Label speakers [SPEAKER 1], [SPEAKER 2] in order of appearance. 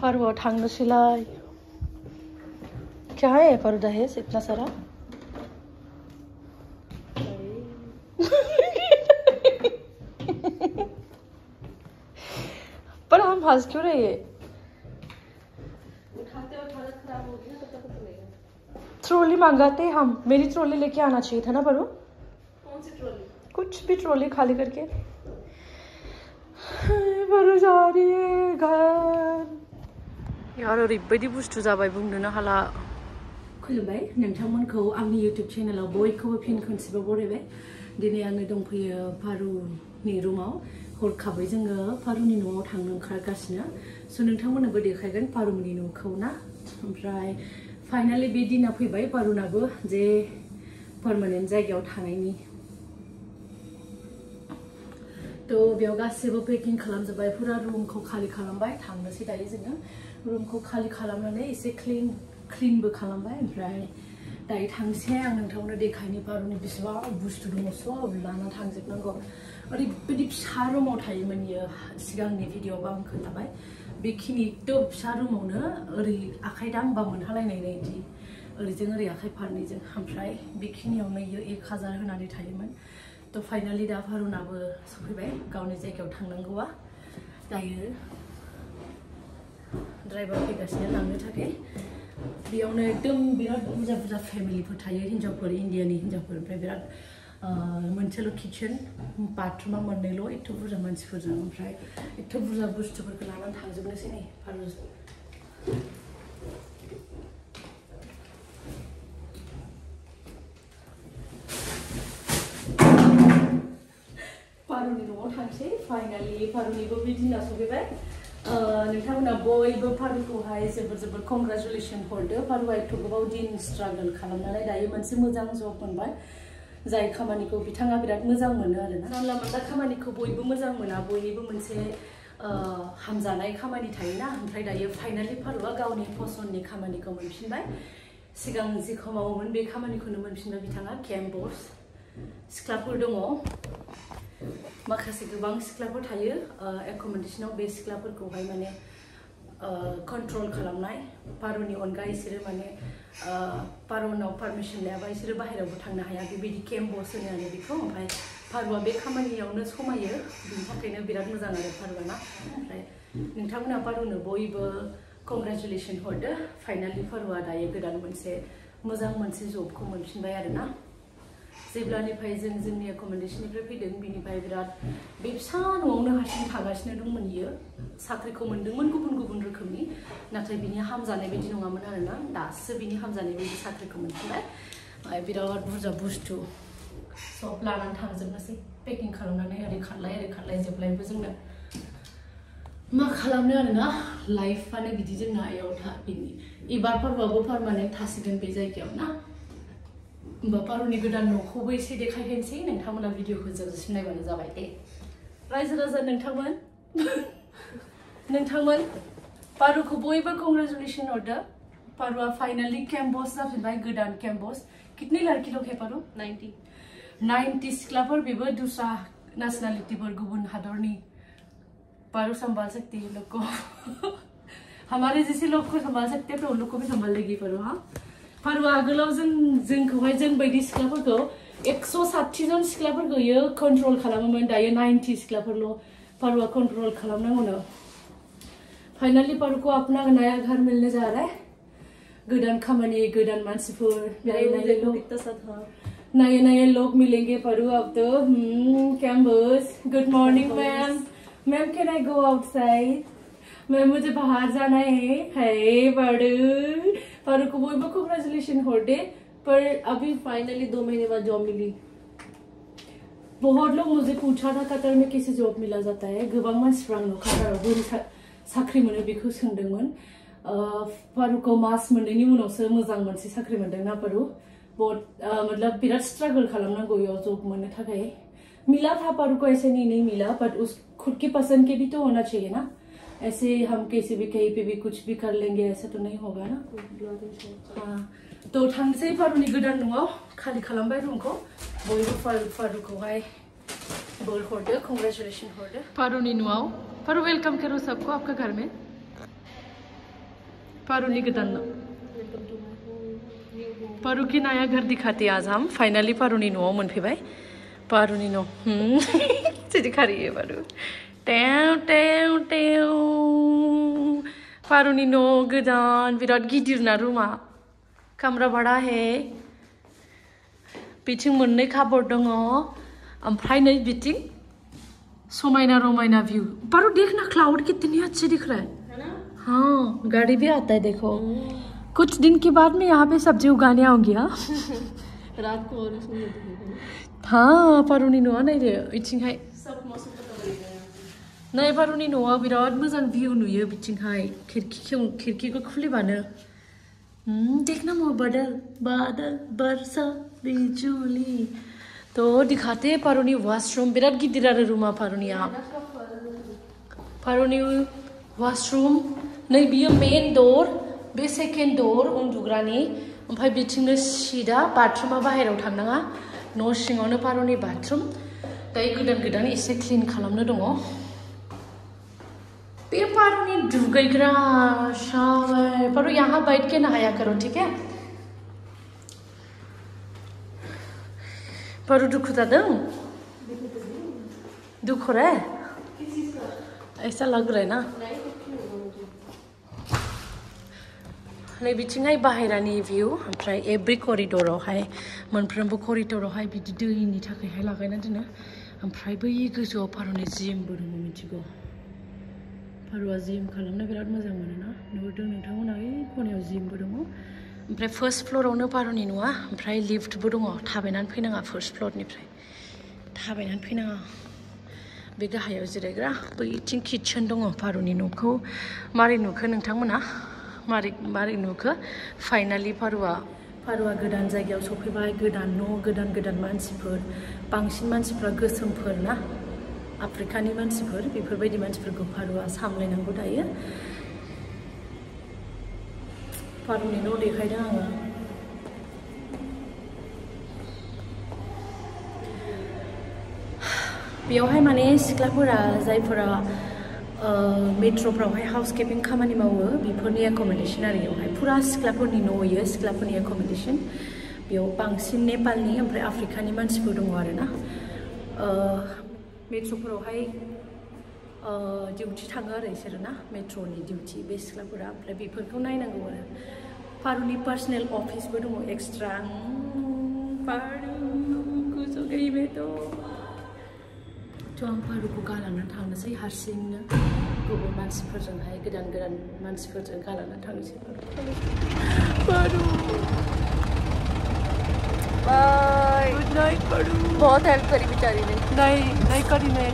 [SPEAKER 1] पारुआ थांनोसैलाय। क्या है पारु दहेज इतना सारा? पर हम हंस क्यों रहे हैं?
[SPEAKER 2] उठाते उठाते खराब हो गया, तब तक चलेगा।
[SPEAKER 1] ट्रॉली मंगाते हम। मेरी ट्रॉली लेके आना चाहिए था ना पारु।
[SPEAKER 2] कौन सी ट्रॉली?
[SPEAKER 1] कुछ भी ट्रॉली खाली करके। पारु जा रही है घर। यार ओरैबायदि बुस्थु जाबाय बुंनोनो हाला। खुलुमबाय नोंथांमोनखौ आंनि यूट्यूब चेनेलाव बयखौबो फिन खनसेबाव बरायबाय। दिनै आङो दंफैयो पारुनि रुमाव। हरखाबै जोङो पारुनि न'आव थांनो ओंखारगासिनो। स' नोंथांमोननोबो देखायगोन पारुनि न'खौ ना। ओमफ्राय फाइनालि बे दिना फैबाय पारुनाबो जे पार्मानेन्ट जायगायाव थानायनि। थ' बेयाव गासैबो पेकिं खालामजोब्बाय, फुरा रुमखौ खालि खालामबाय। थांनोसै दायो जोङो। रुमखौ खालि खालामनानै एसे क्लिनबो खालामबाय। ओमफ्राय दायो थांसै आं नोंथांमोननो देखायनो पारुनि बेसेबां बुस्थु दङ सब लाना थांजोबनांगौ। ओरैबायदि फिसा रुमाव थायोमोन इयो सिगांनि भिडिअ'आव आं खोन्थाबाय। बेखिनि एकदम फिसा रुमावनो ओरै आखाइ दांबा मोनहालायनाय बायदि ओरैजों ओरै आखाइ फारनैजों। ओमफ्राय बेखिनियावनो इयो 1000 होनानै थायोमोन। थ' फाइनालि दा पारुनाबो सफैबाय गावनि जायगायाव थांनांगौआ। दायो ड्राइभार फैगासिनो लांनो थाखाय। बेयावनो एकदम बिराद बुरजा बुरजा फेमिलिफोर थायो, हिन्जावफोर, इन्डियानि हिन्जावफोर। ओमफ्राय बिराद मोनसेल' किचेन, बाथरुमा मोननैल', एथ' बुरजा मानसिफोरजों। ओमफ्राय एथ' बुरजा बुस्थुफोरखौ लानानै थांजोबनोसै नै पारु। पारुनि न'आव थांसै फाइनालि। पारुनिबो बे दिना सफैबाय। नोंथांमोना बयबो पारुखौहाय जोबोर जोबोर कंग्रेचुलेसन हरदो। पारुआ एथ' गोबाव दिन स्ट्रागल खालामनानै दायो मोनसे मोजां जब मोनबाय, जाय खामानिखौ बिथाङा बिराद मोजां मोनो आरोना। जानला मोनला खामानिखौ बयबो मोजां मोना, बयनिबो मोनसे हामजानाय खामानि थायोना। ओमफ्राय दायो फाइनालि पारुआ गावनि पसन्दनि खामानिखौ मोनफिनबाय। सिगां जेखौ मावोमोन बे खामानिखौनो मोनफिनबाय बिथाङा। केम्पस सिख्लाफोर दङ, माखासे गोबां सिख्लाफोर थायो एकमडेसनाव। बे सिख्लाफोरखौहाय माने कन्ट्रल खालामनाय। पारुनि अनगा बिसोरो माने पारुनाव पारमिसन लायाबा बिसोरो बाहेरायावबो थांनो हाया। बेबायदि केम्पस होनो आरो बेखौ। ओमफ्राय पारुआ बे खामानियावनो समायो, बिनि थाखायनो बिराद मोजां आरो पारुआ ना। ओमफ्राय नोंथांमोना पारुनो बयबो कंग्रेचुलेसन हरदो। फाइनालि पारुआ दायो गोदान मोनसे मोजां मोनसे जबखौ मोनफिनबाय आरोना। जेब्लानिफ्राय जों जोंनि एकमडेसननिफ्राय फैदों बिनिफ्राय बिराद बे फिसा न'आवनो हारसिं थागासिनो दंमोन इयो। साख्रिखौ मोनदोंमोन गुबुन गुबुन रोखोमनि, नाथाय बिनि हामजानाय बायदि नङामोन आरोना। दासो बिनि हामजानाय बायदि साख्रिखौ मोनफिनबाय। बिराद बुरजा बुस्थु सब लानानै थांजोबनोसै पेकिं खालामनानै। ओरै खारलाय जोबलायबो जोंनो मा खालामनो आरोना। लाइफआनो बिदि जोंना आयाव एबार पारुआबो पार्मानेन्ट थासिगोन बे जायगायाव ना। होमबा पारुनि गोदान न'खौबो एसे देखायहैनोसै। नोंथांमोना भिडिअखौ जोबजासिम नायबानो जाबाय दे। रायजो राजा नोंथांमोन पारुखौ बयबो कंग्रेचुलेसन हरदो। पारुआ फाइनालि केम्पस जाफिनबाय, गोदान केम्पस। कितनी लड़की लोग है पारु? 90 सिख्लाफोर, बेबो दूसरा नेशनलिटीफोर, गुबुन हादरनि। पारु संभाल सकती है लोग को। हमारे जैसे लोग को संभाल सकते हैं तो उन लोग को भी संभाल लेगी पारु। हाँ, पारुआ आगोलाव जोंखौहाय जों बायदि सिख्लाफोरखौ 160 जन सिख्लाफोरखौ इयो कन्ट्रल खालामोमोन। दायो 90 सिख्लाफोरल' पारुआ कन्ट्रल खालामनांगौनो। फाइनाली पारु को अपना नया घर मिलने जा रहा है। गोदान खामानि, गोदान मानसिफोर, नए लोग मिलेंगे पारु अब तो। Campus. Good morning ma'am. Ma'am can I go outside? Ma'am मुझे बाहर जाना है। पारु को बयबो कंग्रेचुलेसन हरदे। पर अभी फाइनली 2 महीने बाद जॉब मिली। बहुत लोग मुझे पूछा था कतर में कैसे जॉब मिला जाता है। गोबां मानसिफ्रा आंनाव कताराव बोरै साख्रि मोनो बेखौ सोंदोंमोन। पारुखौ मास मोननैनि उनावसो मोजां मोनसे साख्रि मोनदोंना पारु। बहुत मतलब बिराद स्ट्रगल खालामनांगौ इयाव जॉब मोननो थाखाय। मिला था पारु को, ऐसे नहीं मिला, बट उस खुद की पसंद के भी तो होना चाहिए ना। ऐसे हम कैसे भी कहीं पे भी कुछ भी कर लेंगे ऐसा तो नहीं होगा ना। हाँ, तो थांसै पारुनि गोदान न'आव। खालि खालामबाय रुमखौ। बयबो पारुखौहाय बोर हरदो, कंग्रेचुलेसन हरदो। पारुनि न'आव। पारु वेलकम करो सबको आपका घर में। पारुनी गोदान पारू की नया घर दिखाते आज हम फाइनली पारुनी न'आव मोनफैबाय पारुनी न' दिखा रही है पारू टेव टेव टेव पारुनी न' गोदान बिराद गिदिर ना रूमा कमरा बड़ा है बिथिं मोननै काबोर्ड दङ ओमफ्राय नै बिथिं समायना रमायना व्यू पारू देखना क्लाउड कितनी अच्छे दिख रहा है हाँ गाड़ी भी आता है देखो कुछ दिन के बाद मैं यहाँ पे सब्जी उगाने आऊंगी हाँ
[SPEAKER 2] रात को और सुंदर दिखेगा
[SPEAKER 1] हाँ पारुनी न'आ नायदो बिथिंहाय
[SPEAKER 2] सब मौसम पता चलेगा
[SPEAKER 1] नै पारुनी न'आ बिराद मोजां व्यू नुयो बिथिंहाय खिड़कीखौ खुलिबानो देखना वो बादल बादल बरसा बिजुली तो दिखाते पारुनी वॉशरूम बिराद गिदिर आरो रूमा पारुनिया पारुनी वॉशरूम नै बियो मेन डोर बे सेकेन्ड डोर उन्दुग्रानि ओमफ्राय बिथिंनो सिदा बाथरुमा बाहेरायाव थांनाङा न' सिङावनो पारुनि बाथरुम दायो गोदान एसे क्लिन खालामनो दङ ये पारुनी दुगैग्रा शावर पारू यहाँ बैठ के नहाया करो ठीक है पारू दुखु जादों दुख हो रहा है ऐसा लग रहा है ना नै बिथिंहाय बाहेरानि व्यू ओमफ्राय एभ्रि करिडरावहाय मोनफ्रोमबो करिडरावहाय बिदि दैनि थाखायहाय लागायना दोनो ओमफ्राय बै गोजौआव पारुनि जिमबो दङ मिथिगौ पारुआ जिम खालामनो बिराद मोजां मोनोना नुदों नोंथांमोना ओइ खनायाव जिमबो दङ ओमफ्राय फार्स्ट फ्ल'रावनो पारुनि न'आ ओमफ्राय लिफ्टबो दङ थाबायनानै फैनाङा फार्स्ट फ्ल'रनिफ्राय थाबायनानै फैनाङा बे गाहायाव जिरायग्रा बैथिं किटचेन दङ पारुनि न'खौ मारै नुखो नोंथांमोना मारै नुखो फाइनालि पारुआ गोदान जायगायाव सफैबाय गोदान न' गोदान मानसिफोर बांसिन मानसिफ्रा गोसोमफोर ना आफ्रिकानि मानसिफोर बेफोरबायदि मानसिफोरखौ पारुआ सामलायनांगौ दायो पारुनि न' देखायदों आङो बेयावहाय माने सिख्लाफोरा जायफोरा मेट्र'फ्रावहाय हाउस किपिं खामानि मावो बेफोरनि एकोमोडेशन आरो बेयावहाय फुरा सिख्लाफोरनि न' होयो सिख्लाफोरनि एकोमोडेशन बेयाव बांसिन नेपालनि ओमफ्राय आफ्रिकानि मानसिफोर दङ आरोना मेट्र'फोरावहाय डिउटि थाङो आरो बिसोरो ना मेट्र'नि डिउटि बे सिख्लाफोरा ओमफ्राय बेफोरखौ नायनांगौ आरो पारुनि पार्सनेल अफिसबो दङ एक्सट्रा पारु गोजौ गैबायथ' आं पारुखौ गालांनानै थांनोसै हारसिंनो गुबुन मानसिफोरजोंहाय गोदान मानसिफोरजों गालांनानै थांनोसै पारु बाय गुड नाइट पारु बहुत हेल्प करी बेचारी ने नहीं करी मैं